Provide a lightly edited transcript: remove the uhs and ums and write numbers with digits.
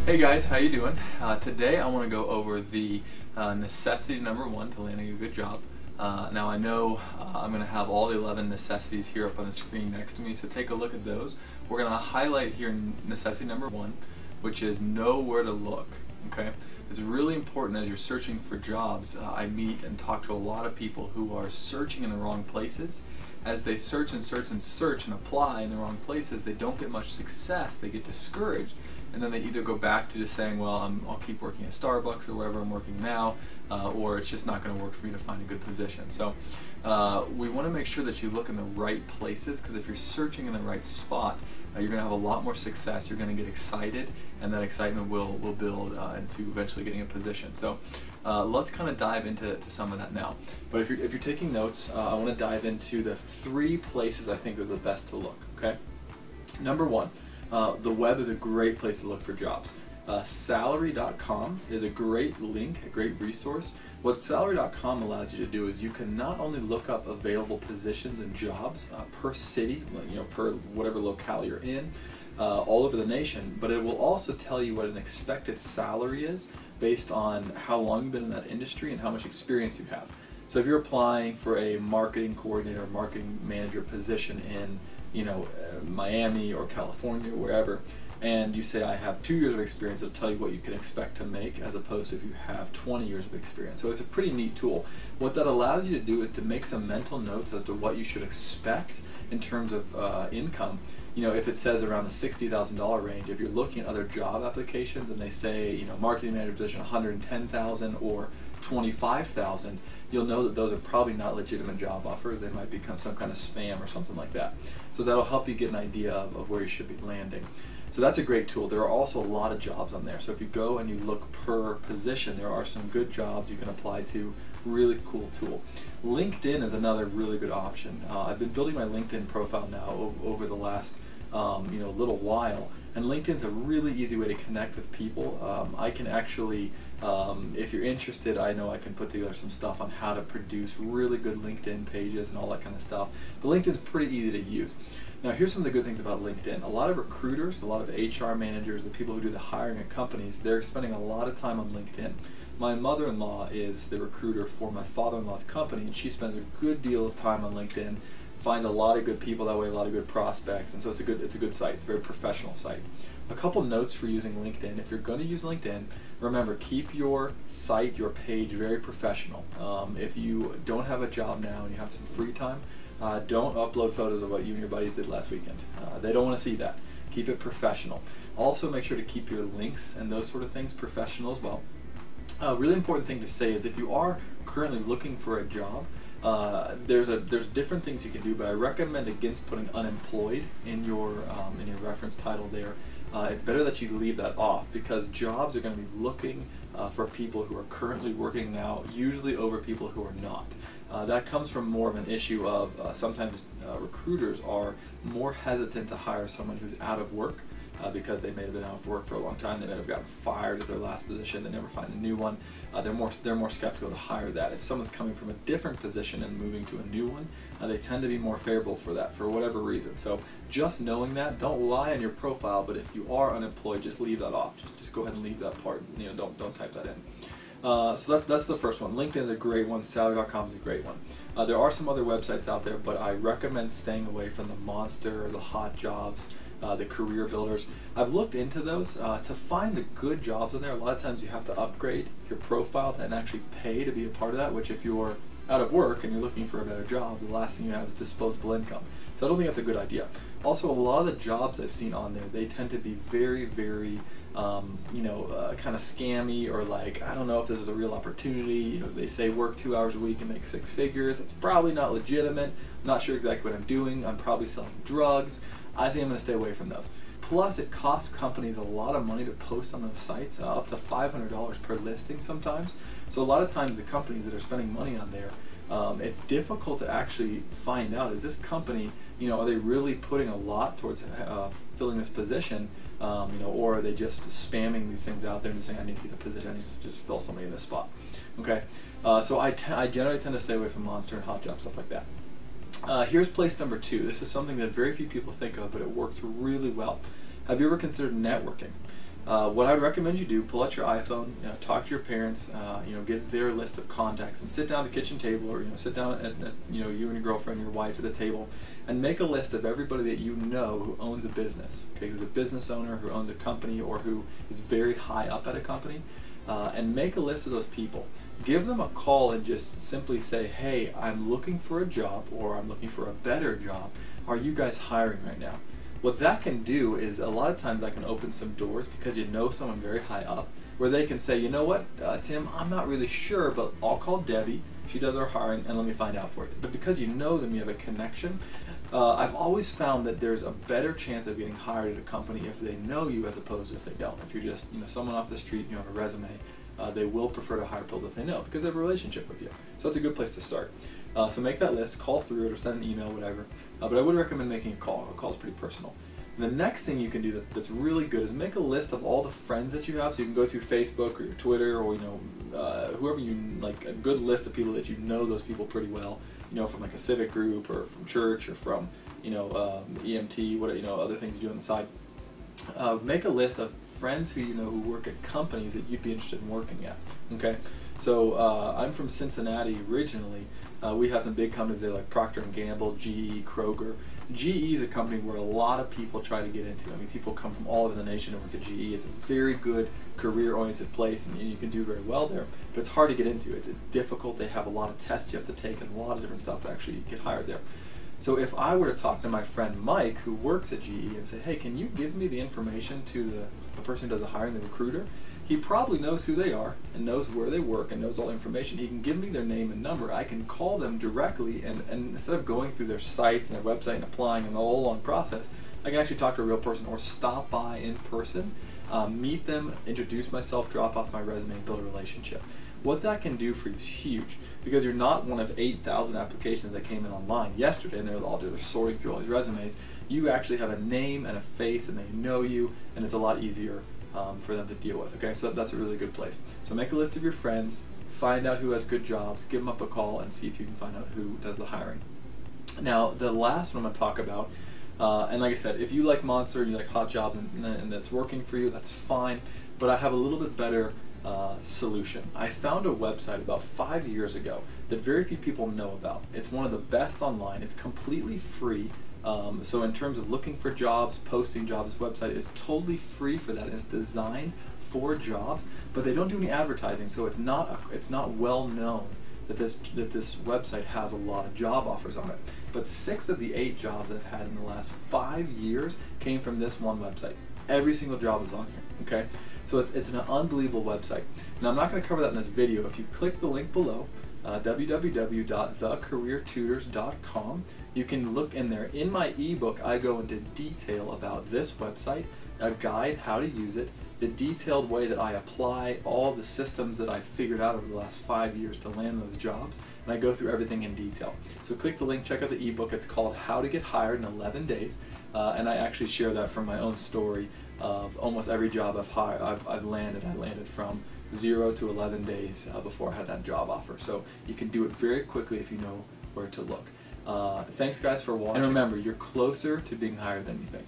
Hey guys, how you doing? Today I want to go over the necessity number one to landing a good job. Now I know I'm going to have all the 11 necessities here up on the screen next to me, so take a look at those. We're going to highlight here necessity number one, which is know where to look. Okay, it's really important as you're searching for jobs. I meet and talk to a lot of people who are searching in the wrong places. As they search and search and search and apply in the wrong places, they don't get much success. They get discouraged, and then they either go back to just saying, well, I'll keep working at Starbucks or wherever I'm working now, or it's just not going to work for me to find a good position. So we want to make sure that you look in the right places, because if you're searching in the right spot, you're going to have a lot more success. You're going to get excited, and that excitement will build into eventually getting a position. So let's kind of dive into some of that now. But if you're taking notes, I want to dive into the 3 places I think are the best to look. Okay, number one, the web is a great place to look for jobs. Salary.com is a great link, a great resource. What Salary.com allows you to do is you can not only look up available positions and jobs per city, per whatever locale you're in, all over the nation, but it will also tell you what an expected salary is based on how long you've been in that industry and how much experience you have. So if you're applying for a marketing coordinator or marketing manager position in Miami or California or wherever, and you say I have 2 years of experience, it'll tell you what you can expect to make, as opposed to if you have 20 years of experience. So it's a pretty neat tool. What that allows you to do is to make some mental notes as to what you should expect in terms of income. If it says around the $60,000 range, if you're looking at other job applications and they say, marketing manager position $110,000 or $25,000, you'll know that those are probably not legitimate job offers. They might become some kind of spam or something like that. So that'll help you get an idea of where you should be landing. So that's a great tool. There are also a lot of jobs on there. So if you go and you look per position, there are some good jobs you can apply to. Really cool tool. LinkedIn is another really good option. I've been building my LinkedIn profile now over the last little while, and LinkedIn's a really easy way to connect with people. I can actually, if you're interested, I know I can put together some stuff on how to produce really good LinkedIn pages and all that kind of stuff. But LinkedIn's pretty easy to use. Now here's some of the good things about LinkedIn. A lot of recruiters, a lot of HR managers, the people who do the hiring at companies, they're spending a lot of time on LinkedIn. My mother-in-law is the recruiter for my father-in-law's company, and she spends a good deal of time on LinkedIn. Find a lot of good people that way, a lot of good prospects, and so it's a good site. It's a very professional site. A couple notes for using LinkedIn. If you're going to use LinkedIn, remember, keep your site, your page very professional. If you don't have a job now and you have some free time, don't upload photos of what you and your buddies did last weekend. They don't want to see that. Keep it professional. Also make sure to keep your links and those sort of things professional as well. A really important thing to say is if you are currently looking for a job, there's different things you can do, but I recommend against putting unemployed in your reference title there. It's better that you leave that off, because jobs are going to be looking for people who are currently working now, usually over people who are not. That comes from more of an issue of sometimes recruiters are more hesitant to hire someone who's out of work because they may have been out of work for a long time. They may have gotten fired at their last position. They never find a new one. They're more skeptical to hire that. If someone's coming from a different position and moving to a new one, they tend to be more favorable for that for whatever reason. So just knowing that, don't lie on your profile. But if you are unemployed, just leave that off. Just go ahead and leave that part. Don't type that in. So that's the first one. LinkedIn is a great one. Salary.com is a great one. There are some other websites out there, but I recommend staying away from the Monster, the Hot Jobs, the Career Builders. I've looked into those. To find the good jobs in there, a lot of times you have to upgrade your profile and actually pay to be a part of that, which if you're out of work and you're looking for a better job, the last thing you have is disposable income. So I don't think that's a good idea. Also, a lot of the jobs I've seen on there, they tend to be very, very kind of scammy, or like, I don't know if this is a real opportunity. They say work 2 hours a week and make 6 figures. It's probably not legitimate. I'm not sure exactly what I'm doing. I'm probably selling drugs. I think I'm going to stay away from those. Plus, it costs companies a lot of money to post on those sites, up to $500 per listing sometimes. So a lot of times the companies that are spending money on there, it's difficult to actually find out, is this company, are they really putting a lot towards filling this position, or are they just spamming these things out there and just saying, I need to get a position, I need to just fill somebody in this spot. Okay, so I generally tend to stay away from Monster and Hot Jobs, stuff like that. Here's place number 2. This is something that very few people think of, but it works really well. Have you ever considered networking? what I'd recommend you do, pull out your iPhone, talk to your parents, get their list of contacts, and sit down at the kitchen table, or sit down at you and your girlfriend, your wife at the table, and make a list of everybody that you know who owns a business, okay, who's a business owner, who owns a company, or who is very high up at a company, and make a list of those people. Give them a call and just simply say, hey, I'm looking for a job, or I'm looking for a better job. Are you guys hiring right now? What that can do is a lot of times that can open some doors, because you know someone very high up, where they can say, you know what, Tim, I'm not really sure, but I'll call Debbie, she does our hiring, and let me find out for you. But because you know them, you have a connection. I've always found that there's a better chance of getting hired at a company if they know you, as opposed to if they don't. If you're just someone off the street and you have a resume, they will prefer to hire people that they know, because they have a relationship with you. So it's a good place to start. So make that list, call through it, or send an email, whatever. But I would recommend making a call. A call is pretty personal. The next thing you can do that's really good is make a list of all the friends that you have. So you can go through Facebook or your Twitter, or whoever you like, a good list of people that you know those people pretty well. From like a civic group, or from church, or from EMT, other things you do on the side. Make a list of friends who who work at companies that you'd be interested in working at. Okay, so I'm from Cincinnati originally. We have some big companies there like Procter & Gamble, GE, Kroger. GE is a company where a lot of people try to get into. I mean, people come from all over the nation to work at GE. It's a very good career-oriented place, and you can do very well there. But it's hard to get into. It's difficult. They have a lot of tests you have to take, and a lot of different stuff to actually get hired there. So if I were to talk to my friend Mike, who works at GE, and say, hey, can you give me the information to the person who does the hiring, the recruiter? He probably knows who they are, and knows where they work, and knows all the information. He can give me their name and number. I can call them directly, and instead of going through their sites and their website and applying and the whole long process, I can actually talk to a real person, or stop by in person, meet them, introduce myself, drop off my resume, and build a relationship. What that can do for you is huge, because you're not one of 8,000 applications that came in online yesterday, and they're sorting through all these resumes. You actually have a name and a face, and they know you, and it's a lot easier for them to deal with. Okay, so that's a really good place. So make a list of your friends, find out who has good jobs, give them up a call, and see if you can find out who does the hiring. Now, the last one I'm going to talk about, and like I said, if you like Monster and you like hot jobs and that's working for you, that's fine, but I have a little bit better solution. I found a website about 5 years ago that very few people know about. It's one of the best online. It's completely free. So in terms of looking for jobs, posting jobs, this website is totally free for that. It's designed for jobs, but they don't do any advertising, so it's not well known that this website has a lot of job offers on it. But 6 of the 8 jobs I've had in the last 5 years came from this one website. Every single job is on here. Okay, so it's an unbelievable website. Now, I'm not going to cover that in this video. If you click the link below, www.thecareertutors.com, you can look in there. In my ebook, I go into detail about this website, a guide how to use it, the detailed way that I apply all the systems that I figured out over the last 5 years to land those jobs, and I go through everything in detail. So click the link, check out the ebook. It's called How to Get Hired in 11 Days, and I actually share that from my own story of almost every job I've landed. I landed from 0 to 11 days before I had that job offer. So you can do it very quickly if you know where to look. Thanks guys for watching, and remember, you're closer to being hired than you think.